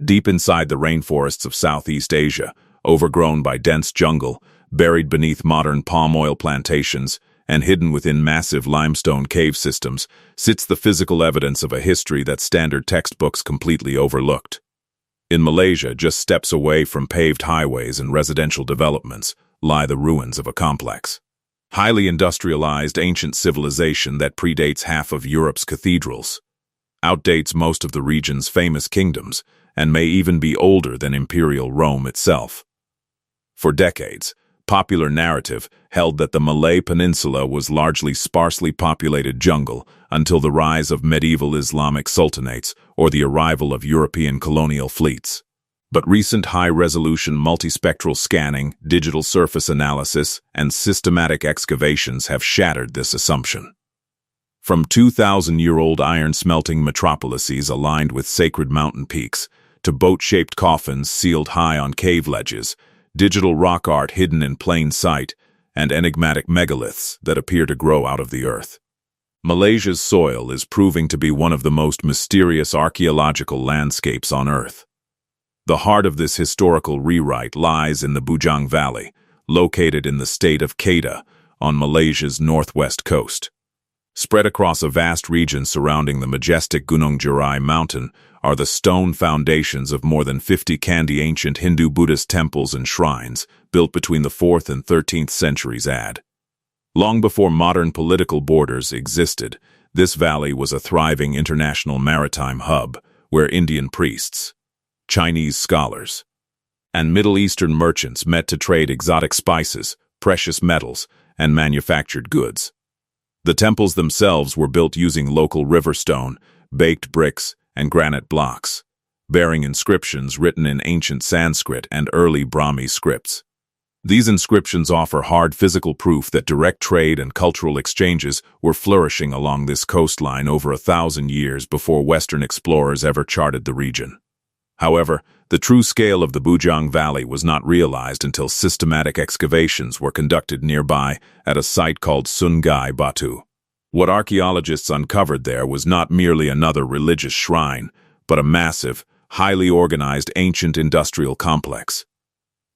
Deep inside the rainforests of Southeast Asia, overgrown by dense jungle, buried beneath modern palm oil plantations, and hidden within massive limestone cave systems, sits the physical evidence of a history that standard textbooks completely overlooked. In Malaysia, just steps away from paved highways and residential developments, lie the ruins of a complex, highly industrialized ancient civilization that predates half of Europe's cathedrals, outdates most of the region's famous kingdoms, and may even be older than imperial Rome itself. For decades, popular narrative held that the Malay Peninsula was largely sparsely populated jungle until the rise of medieval Islamic sultanates or the arrival of European colonial fleets. But recent high-resolution multispectral scanning, digital surface analysis, and systematic excavations have shattered this assumption. From 2,000-year-old iron-smelting metropolises aligned with sacred mountain peaks, to boat-shaped coffins sealed high on cave ledges, digital rock art hidden in plain sight, and enigmatic megaliths that appear to grow out of the earth. Malaysia's soil is proving to be one of the most mysterious archaeological landscapes on Earth. The heart of this historical rewrite lies in the Bujang Valley, located in the state of Kedah, on Malaysia's northwest coast. Spread across a vast region surrounding the majestic Gunung Jerai mountain are the stone foundations of more than 50 ancient Hindu-Buddhist temples and shrines built between the 4th and 13th centuries AD. Long before modern political borders existed, this valley was a thriving international maritime hub where Indian priests, Chinese scholars, and Middle Eastern merchants met to trade exotic spices, precious metals, and manufactured goods. The temples themselves were built using local river stone, baked bricks, and granite blocks, bearing inscriptions written in ancient Sanskrit and early Brahmi scripts. These inscriptions offer hard physical proof that direct trade and cultural exchanges were flourishing along this coastline over 1,000 years before Western explorers ever charted the region. However, the true scale of the Bujang Valley was not realized until systematic excavations were conducted nearby at a site called Sungai Batu. What archaeologists uncovered there was not merely another religious shrine, but a massive, highly organized ancient industrial complex.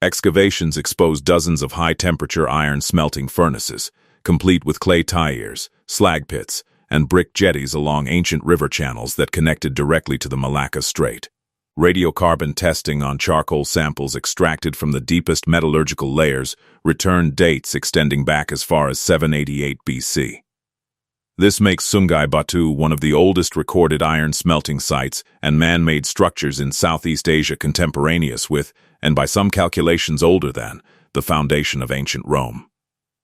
Excavations exposed dozens of high-temperature iron-smelting furnaces, complete with clay tyres, slag pits, and brick jetties along ancient river channels that connected directly to the Malacca Strait. Radiocarbon testing on charcoal samples extracted from the deepest metallurgical layers returned dates extending back as far as 788 BC. This makes Sungai Batu one of the oldest recorded iron-smelting sites and man-made structures in Southeast Asia contemporaneous with, and by some calculations older than, the foundation of ancient Rome.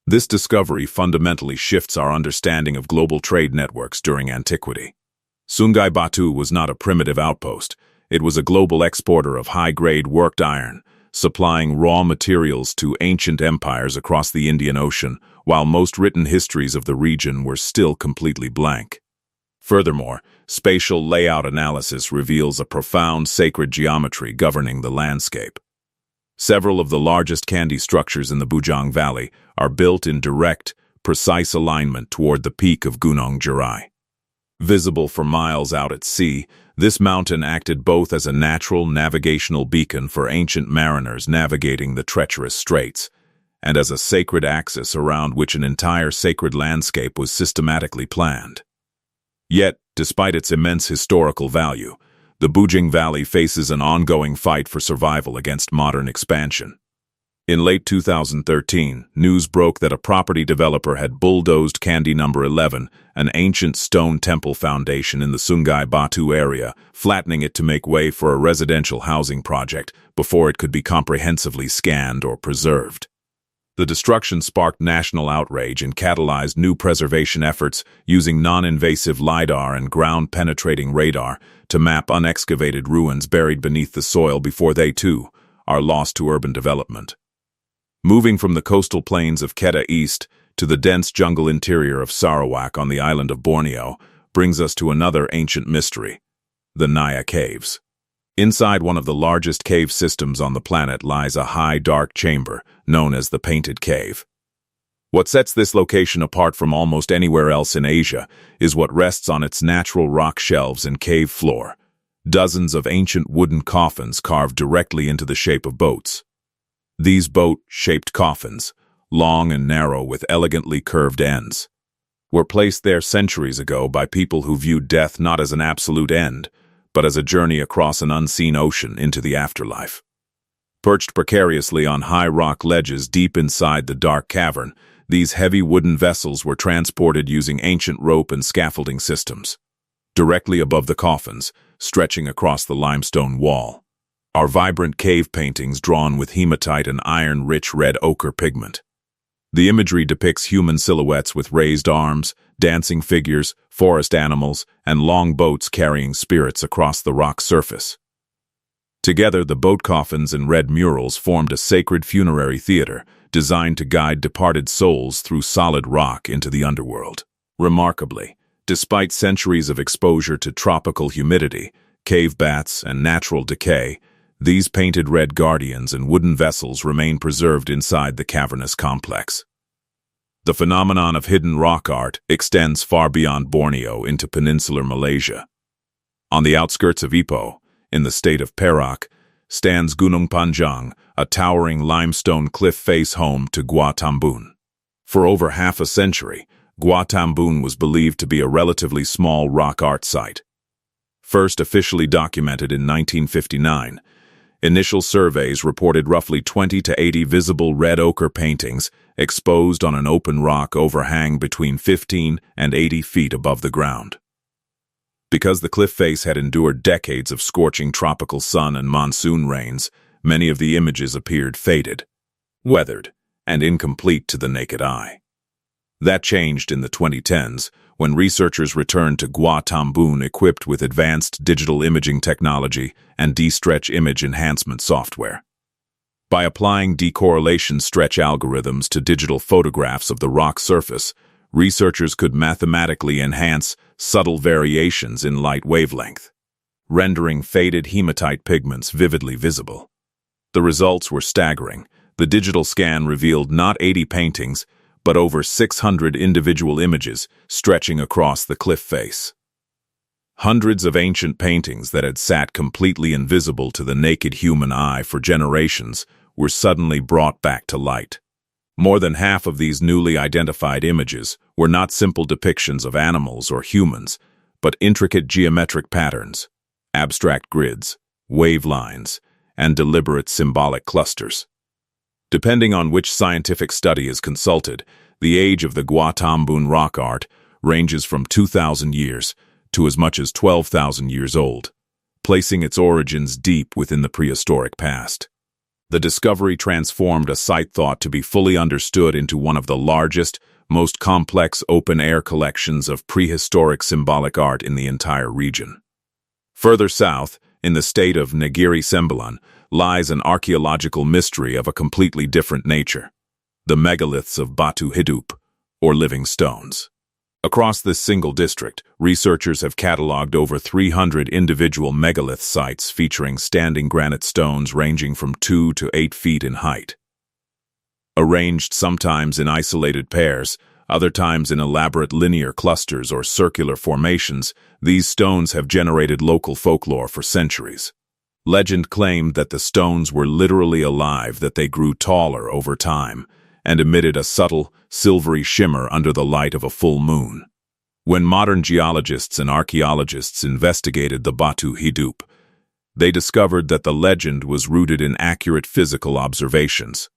This discovery fundamentally shifts our understanding of global trade networks during antiquity. Sungai Batu was not a primitive outpost. It was a global exporter of high-grade worked iron, supplying raw materials to ancient empires across the Indian Ocean, while most written histories of the region were still completely blank. Furthermore, spatial layout analysis reveals a profound sacred geometry governing the landscape. Several of the largest candi structures in the Bujang Valley are built in direct, precise alignment toward the peak of Gunung Jerai. Visible for miles out at sea, this mountain acted both as a natural navigational beacon for ancient mariners navigating the treacherous straits, and as a sacred axis around which an entire sacred landscape was systematically planned. Yet, despite its immense historical value, the Bujang Valley faces an ongoing fight for survival against modern expansion. In late 2013, news broke that a property developer had bulldozed Candi No. 11, an ancient stone temple foundation in the Sungai Batu area, flattening it to make way for a residential housing project before it could be comprehensively scanned or preserved. The destruction sparked national outrage and catalyzed new preservation efforts using non-invasive LiDAR and ground-penetrating radar to map unexcavated ruins buried beneath the soil before they, too, are lost to urban development. Moving from the coastal plains of Kedah east to the dense jungle interior of Sarawak on the island of Borneo brings us to another ancient mystery, the Naya Caves. Inside one of the largest cave systems on the planet lies a high, dark chamber known as the Painted Cave. What sets this location apart from almost anywhere else in Asia is what rests on its natural rock shelves and cave floor, dozens of ancient wooden coffins carved directly into the shape of boats. These boat-shaped coffins, long and narrow with elegantly curved ends, were placed there centuries ago by people who viewed death not as an absolute end, but as a journey across an unseen ocean into the afterlife. Perched precariously on high rock ledges deep inside the dark cavern, these heavy wooden vessels were transported using ancient rope and scaffolding systems. Directly above the coffins, stretching across the limestone wall, are vibrant cave paintings drawn with hematite and iron-rich red ochre pigment. The imagery depicts human silhouettes with raised arms, dancing figures, forest animals, and long boats carrying spirits across the rock surface. Together, the boat coffins and red murals formed a sacred funerary theater designed to guide departed souls through solid rock into the underworld. Remarkably, despite centuries of exposure to tropical humidity, cave baths, and natural decay, these painted red guardians and wooden vessels remain preserved inside the cavernous complex. The phenomenon of hidden rock art extends far beyond Borneo into peninsular Malaysia. On the outskirts of Ipoh, in the state of Perak, stands Gunung Panjang, a towering limestone cliff face home to Gua Tambun. For over half a century, Gua Tambun was believed to be a relatively small rock art site. First officially documented in 1959, initial surveys reported roughly 20 to 80 visible red ochre paintings exposed on an open rock overhang between 15 and 80 feet above the ground. Because the cliff face had endured decades of scorching tropical sun and monsoon rains, many of the images appeared faded, weathered, and incomplete to the naked eye. That changed in the 2010s, when researchers returned to Gua Tambun equipped with advanced digital imaging technology and de-stretch image enhancement software. By applying decorrelation stretch algorithms to digital photographs of the rock surface, researchers could mathematically enhance subtle variations in light wavelength, rendering faded hematite pigments vividly visible. The results were staggering. The digital scan revealed not 80 paintings, but over 600 individual images stretching across the cliff face. Hundreds of ancient paintings that had sat completely invisible to the naked human eye for generations were suddenly brought back to light. More than half of these newly identified images were not simple depictions of animals or humans, but intricate geometric patterns, abstract grids, wave lines, and deliberate symbolic clusters. Depending on which scientific study is consulted, the age of the Gua Tambun rock art ranges from 2,000 years to as much as 12,000 years old, placing its origins deep within the prehistoric past. The discovery transformed a site thought to be fully understood into one of the largest, most complex open-air collections of prehistoric symbolic art in the entire region. Further south, in the state of Negeri Sembilan, lies an archaeological mystery of a completely different nature: the megaliths of Batu Hidup, or living stones. Across this single district, researchers have catalogued over 300 individual megalith sites featuring standing granite stones ranging from 2 to 8 feet in height. Arranged sometimes in isolated pairs, other times in elaborate linear clusters or circular formations, these stones have generated local folklore for centuries. Legend claimed that the stones were literally alive, that they grew taller over time, and emitted a subtle, silvery shimmer under the light of a full moon. When modern geologists and archaeologists investigated the Batu Hidup, they discovered that the legend was rooted in accurate physical observations.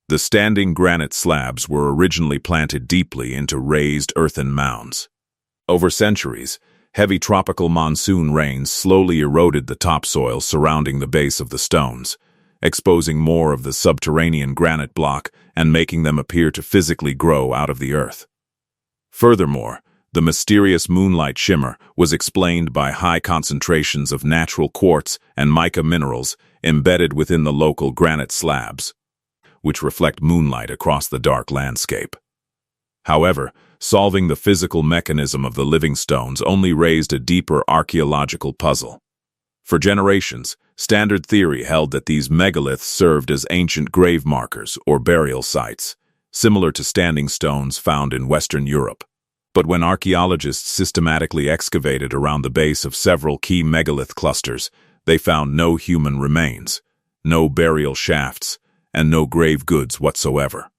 The standing granite slabs were originally planted deeply into raised earthen mounds. Over centuries, heavy tropical monsoon rains slowly eroded the topsoil surrounding the base of the stones, exposing more of the subterranean granite block and making them appear to physically grow out of the earth. Furthermore, the mysterious moonlight shimmer was explained by high concentrations of natural quartz and mica minerals embedded within the local granite slabs, which reflect moonlight across the dark landscape. However, solving the physical mechanism of the living stones only raised a deeper archaeological puzzle. For generations, standard theory held that these megaliths served as ancient grave markers or burial sites, similar to standing stones found in Western Europe. But when archaeologists systematically excavated around the base of several key megalith clusters, they found no human remains, no burial shafts, and no grave goods whatsoever.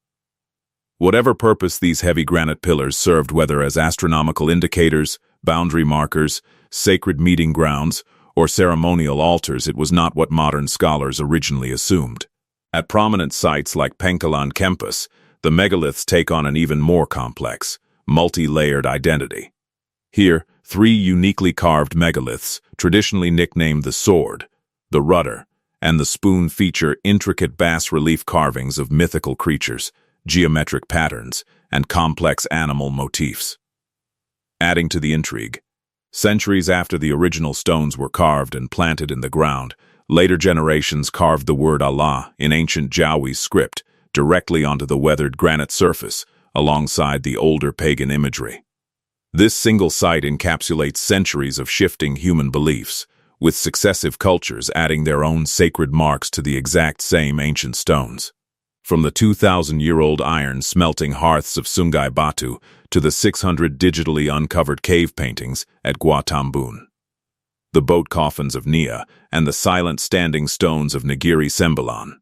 Whatever purpose these heavy granite pillars served, whether as astronomical indicators, boundary markers, sacred meeting grounds, or ceremonial altars, it was not what modern scholars originally assumed. At prominent sites like Pangkalan Kempis, the megaliths take on an even more complex, multi-layered identity. Here, three uniquely carved megaliths, traditionally nicknamed the sword, the rudder, and the spoon, feature intricate bas-relief carvings of mythical creatures, geometric patterns, and complex animal motifs. Adding to the intrigue, centuries after the original stones were carved and planted in the ground, later generations carved the word Allah in ancient Jawi script directly onto the weathered granite surface, alongside the older pagan imagery. This single site encapsulates centuries of shifting human beliefs, with successive cultures adding their own sacred marks to the exact same ancient stones. From the 2,000-year-old iron-smelting hearths of Sungai Batu to the 600 digitally uncovered cave paintings at Gua Tambun, the boat coffins of Nia, and the silent standing stones of Negiri Sembilan,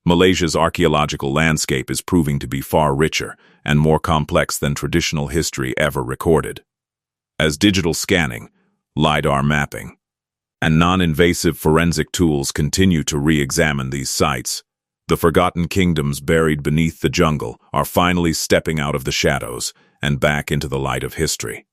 Malaysia's archaeological landscape is proving to be far richer and more complex than traditional history ever recorded. As digital scanning, LiDAR mapping, and non-invasive forensic tools continue to re-examine these sites, the forgotten kingdoms buried beneath the jungle are finally stepping out of the shadows and back into the light of history.